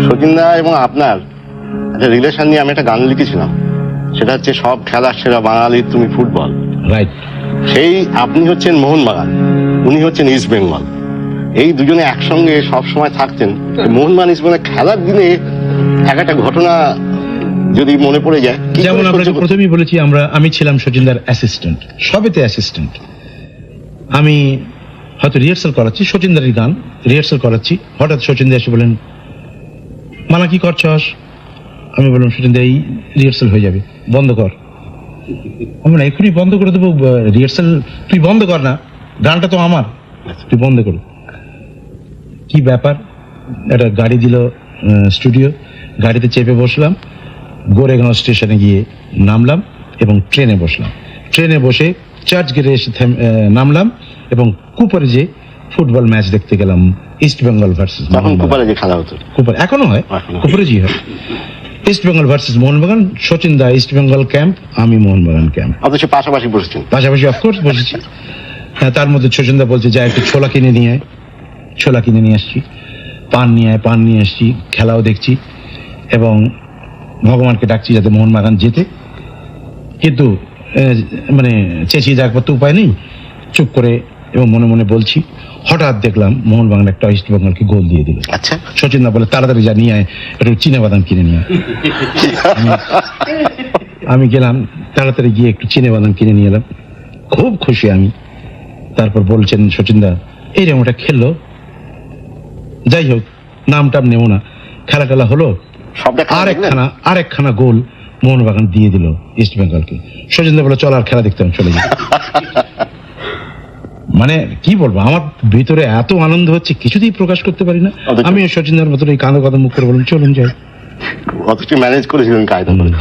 শচীনদা এবং আপনার একটা রিলেশন নিয়ে আমি একটা গান লিখেছিলাম, সেটা হচ্ছে সব খেলার সেরা বাঙালির তুমি ফুটবল। রাইট। সেই আপনি হচ্ছেন মোহনবাগান, উনি হচ্ছেন ইস্ট বেঙ্গল, এই দুজনে একসঙ্গে সব সময় থাকতেন। মোহনবাগান ইস্ট বেঙ্গল খেলার দিনে একটা ঘটনা যদি মনে পড়ে যায়, যেমন আপনাকে প্রথমেই বলেছি, আমি ছিলাম শচীনদার অ্যাসিস্ট্যান্ট, সবেতে অ্যাসিস্ট্যান্ট। আমি হয়তো রিহার্সাল করাচ্ছি, শচীনদারই গান রিহার্সাল করাচ্ছি, হঠাৎ শচীনদা এসে বলেন, মানা কি করছস? আমি বললাম, শচীনদা এই রিহার্সাল হয়ে যাবে, বন্ধ কর। আমি না এক্ষুনি বন্ধ করে দেবো রিহার্সাল, তুই বন্ধ কর না, গানটা তো আমার, তুই বন্ধ কর। কি ব্যাপার? একটা গাড়ি দিল স্টুডিও, গাড়িতে চেপে বসলাম, গোরেগাঁও স্টেশনে গিয়ে নামলাম এবং ট্রেনে বসলাম। ট্রেনে বসে চার্চ গেটে এসে নামলাম এবং কুপারে যে ফুটবল ম্যাচ দেখতে গেলাম, ইস্ট বেঙ্গল ভার্সেস কুপারে যে খেলা হতো, কুপার এখনো হয়, কুপারে জি হয়, ইস্ট বেঙ্গল ভার্সেস মোহনবাগান। শচীনদা ইস্ট বেঙ্গল ক্যাম্প, আমি মোহনবাগান ক্যাম্প, অথচ পাশাপাশি বসেছেন। পাশাপাশি অফকোর্স বসেছি। তার মধ্যে শচীনদা বলছে, যা একটু ছোলা কিনে নিয়ে আয়। ছোলা কিনে নিয়ে আসছি, পান নিয়ে আয়, পান নিয়ে আসছি, খেলাও দেখছি এবং ভগবানকে ডাকছি যাতে মোহনবাগান জেতে। কিন্তু মানে চেঁচিয়ে ডাকবার তো উপায় নেই, চুপ করে এবং মনে মনে বলছি। হঠাৎ দেখলাম মোহনবাগান একটা ইস্ট বেঙ্গলকে গোল দিয়ে দিল। আচ্ছা, শচীনদা বলে, তাড়াতাড়ি যা নিয়ে আয়, একটু চিনাবাদাম কিনে নিয়ে আয়। আমি গেলাম, তাড়াতাড়ি গিয়ে একটু চিনাবাদাম কিনে নিয়ে এলাম, খুব খুশি আমি। তারপর বলছেন শচীনদা, এইরকম একটা খেললো, যাই হোক নাম টাম নেব না, খেলা টেলা হলো, আরেকখানা গোল মোহনবাগান দিয়ে দিল ইস্ট বেঙ্গলকে। শচীনদা বলে, চল আর খেলা দেখতে হবে, চলে যাই। মানে কি বলবো, আমার ভিতরে এত আনন্দ হচ্ছে, কিছুতেই প্রকাশ করতে পারি না। আমি শচীনদার মতন এই কাঁদো কাঁদো মুখ করে বললাম, চলুন যাই। অথচ ম্যানেজ করেছিলেন কায়দা করে।